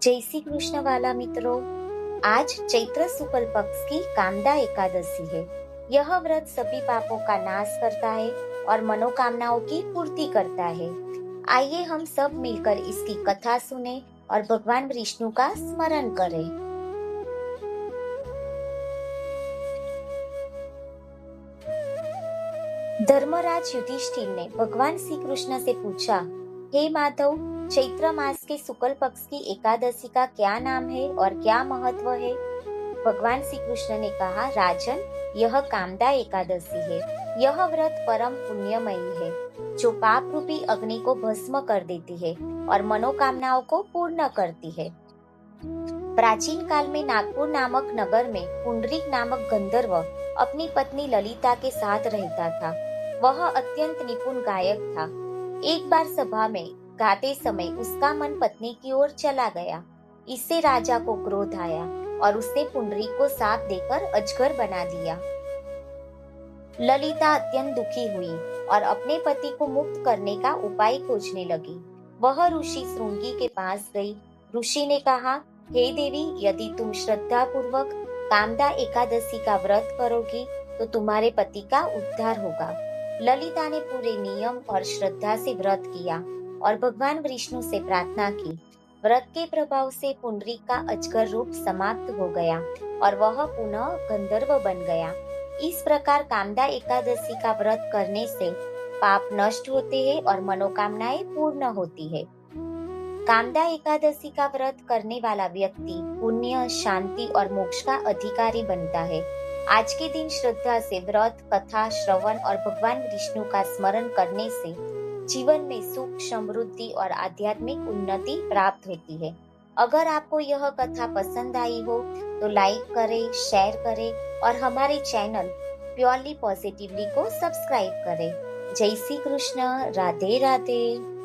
जय श्री कृष्ण वाला मित्रों, आज चैत्र शुक्ल पक्ष की कामदा एकादशी है। यह व्रत सभी पापों का नाश करता है और मनोकामनाओं की पूर्ति करता है। आइए हम सब मिलकर इसकी कथा सुने और भगवान विष्णु का स्मरण करें। धर्मराज युधिष्ठिर ने भगवान श्री कृष्ण से पूछा, हे माधव, चैत्र मास के शुक्ल पक्ष की एकादशी का क्या नाम है और क्या महत्व है? भगवान श्री कृष्ण ने कहा, राजन, यह कामदा एकादशी है। यह व्रत परम पुण्यमयी है, जो पाप रूपी अग्नि को भस्म कर देती है और मनोकामनाओं को पूर्ण करती है। प्राचीन काल में नागपुर नामक नगर में पुंडरीक नामक गंधर्व अपनी पत्नी ललिता के साथ रहता था। वह अत्यंत निपुण गायक था। एक बार सभा में गाते समय उसका मन पत्नी की ओर चला गया। इससे राजा को क्रोध आया और उसने पुंडरीक को शाप देकर अजगर बना दिया। ललिता अत्यंत दुखी हुई और अपने पति को मुक्त करने का उपाय खोजने लगी। वह ऋषि श्रृंगी के पास गई। ऋषि ने कहा, हे देवी, यदि तुम श्रद्धा पूर्वक कामदा एकादशी का व्रत करोगी तो तुम्हारे पति का उद्धार होगा। ललिता ने पूरे नियम और श्रद्धा से व्रत किया और भगवान विष्णु से प्रार्थना की। व्रत के प्रभाव से पुंडरीक का अजगर रूप समाप्त हो गया और वह पुनः गंधर्व बन गया। इस प्रकार कामदा एकादशी का व्रत करने से पाप नष्ट होते हैं और मनोकामनाएं पूर्ण होती है। कामदा एकादशी का व्रत करने वाला व्यक्ति पुण्य, शांति और मोक्ष का अधिकारी बनता है। आज के दिन श्रद्धा से व्रत, कथा, श्रवण और भगवान विष्णु का स्मरण करने से जीवन में सुख, समृद्धि और आध्यात्मिक उन्नति प्राप्त होती है। अगर आपको यह कथा पसंद आई हो तो लाइक करें, शेयर करें और हमारे चैनल प्योरली पॉजिटिवली को सब्सक्राइब करें। जय श्री कृष्ण, राधे राधे।